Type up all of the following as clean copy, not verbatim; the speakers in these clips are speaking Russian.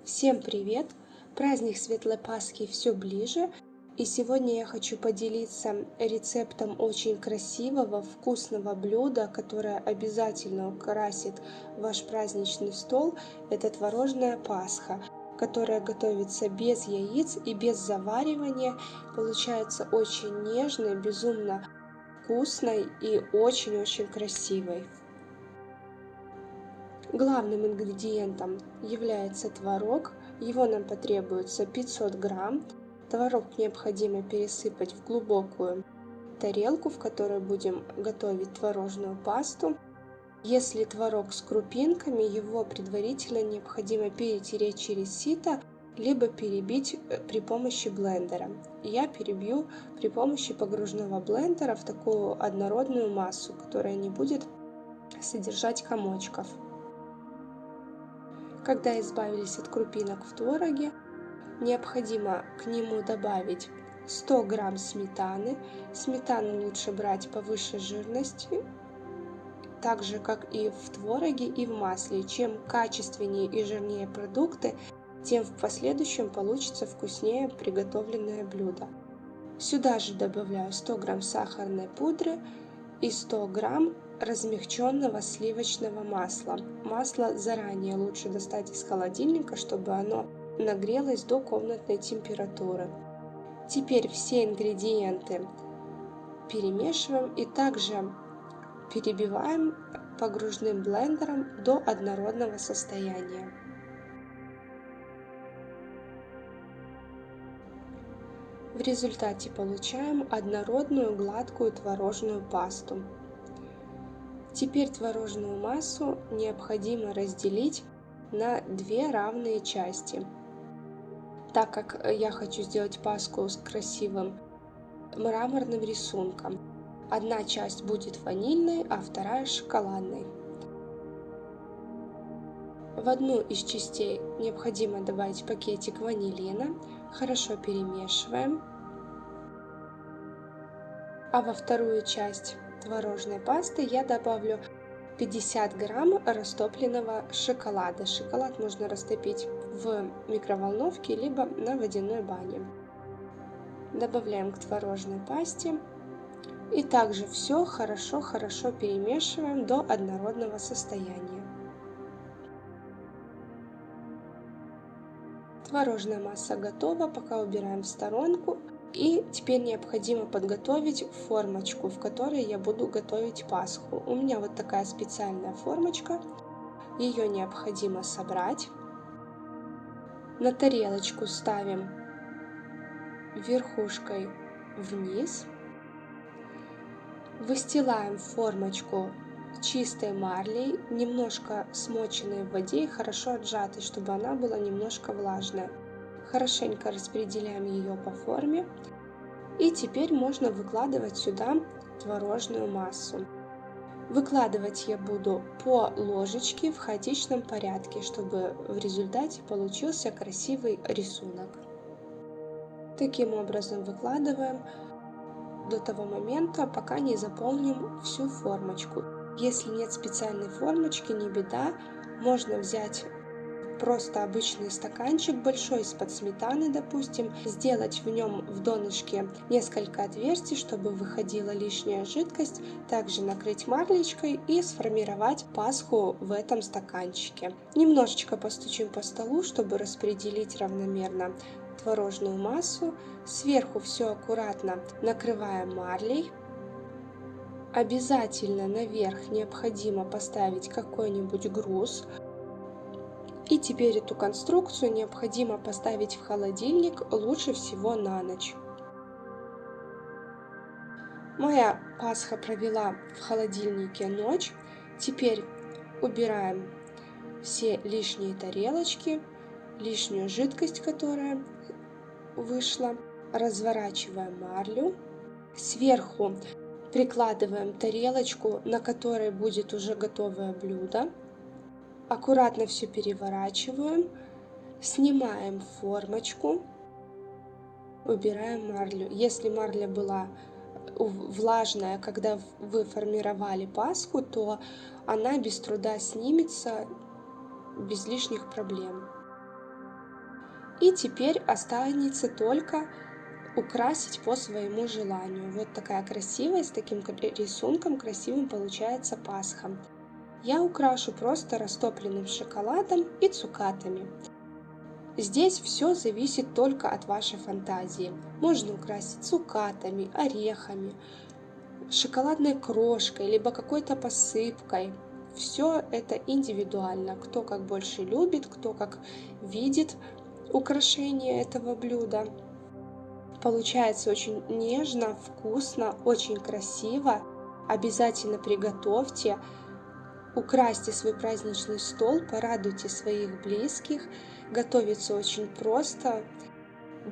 Всем привет! Праздник Светлой Пасхи все ближе, и сегодня я хочу поделиться рецептом очень красивого, вкусного блюда, которое обязательно украсит ваш праздничный стол. Это творожная Пасха, которая готовится без яиц и без заваривания. Получается очень нежной, безумно вкусной и очень-очень красивой. Главным ингредиентом является творог. Его нам потребуется 500 грамм. Творог необходимо пересыпать в глубокую тарелку, в которой будем готовить творожную пасту. Если творог с крупинками, его предварительно необходимо перетереть через сито, либо перебить при помощи блендера. Я перебью при помощи погружного блендера в такую однородную массу, которая не будет содержать комочков. Когда избавились от крупинок в твороге, необходимо к нему добавить 100 грамм сметаны. Сметану лучше брать повыше жирности, так же как и в твороге и в масле. Чем качественнее и жирнее продукты, тем в последующем получится вкуснее приготовленное блюдо. Сюда же добавляю 100 грамм сахарной пудры и 100 грамм размягченного сливочного масла. Масло заранее лучше достать из холодильника, чтобы оно нагрелось до комнатной температуры. Теперь все ингредиенты перемешиваем и также перебиваем погружным блендером до однородного состояния. В результате получаем однородную гладкую творожную пасту. Теперь творожную массу необходимо разделить на две равные части. Так как я хочу сделать пасху с красивым мраморным рисунком, одна часть будет ванильной, а вторая шоколадной. В одну из частей необходимо добавить пакетик ванилина, хорошо перемешиваем, а во вторую часть творожной пасты я добавлю 50 грамм растопленного шоколада. Шоколад можно растопить в микроволновке либо на водяной бане. Добавляем к творожной пасте и также все хорошо перемешиваем до однородного состояния. Творожная масса готова, пока убираем в сторонку. И теперь необходимо подготовить формочку, в которой я буду готовить Пасху. У меня вот такая специальная формочка. Ее необходимо собрать. На тарелочку ставим верхушкой вниз. Выстилаем формочку чистой марлей, немножко смоченной в воде и хорошо отжатой, чтобы она была немножко влажная. Хорошенько распределяем ее по форме. И теперь можно выкладывать сюда творожную массу. Выкладывать я буду по ложечке в хаотичном порядке, чтобы в результате получился красивый рисунок. Таким образом выкладываем до того момента, пока не заполним всю формочку. Если нет специальной формочки, не беда, можно взять просто обычный стаканчик большой из-под сметаны, допустим, сделать в нем в донышке несколько отверстий, чтобы выходила лишняя жидкость, также накрыть марлечкой и сформировать пасху в этом стаканчике. Немножечко постучим по столу, чтобы распределить равномерно творожную массу. Сверху все аккуратно накрываем марлей. Обязательно наверх необходимо поставить какой-нибудь груз. И теперь эту конструкцию необходимо поставить в холодильник, лучше всего на ночь. Моя Пасха провела в холодильнике ночь. Теперь убираем все лишние тарелочки, лишнюю жидкость, которая вышла. Разворачиваем марлю. Сверху прикладываем тарелочку, на которой будет уже готовое блюдо. Аккуратно все переворачиваем, снимаем формочку, убираем марлю. Если марля была влажная, когда вы формировали Пасху, то она без труда снимется, без лишних проблем. И теперь останется только украсить по своему желанию. Вот такая красивая, с таким рисунком красивым получается Пасха. Я украшу просто растопленным шоколадом и цукатами. Здесь все зависит только от вашей фантазии. Можно украсить цукатами, орехами, шоколадной крошкой, либо какой-то посыпкой. Все это индивидуально. Кто как больше любит, кто как видит украшение этого блюда. Получается очень нежно, вкусно, очень красиво. Обязательно приготовьте, украсьте свой праздничный стол, порадуйте своих близких. Готовится очень просто,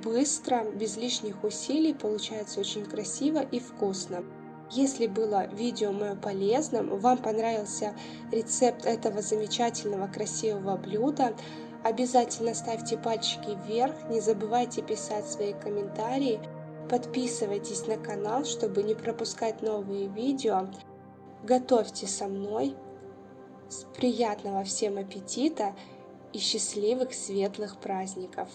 быстро, без лишних усилий, получается очень красиво и вкусно. Если было видео мое полезным, вам понравился рецепт этого замечательного красивого блюда, обязательно ставьте пальчики вверх, не забывайте писать свои комментарии, подписывайтесь на канал, чтобы не пропускать новые видео. Готовьте со мной. Приятного всем аппетита и счастливых светлых праздников!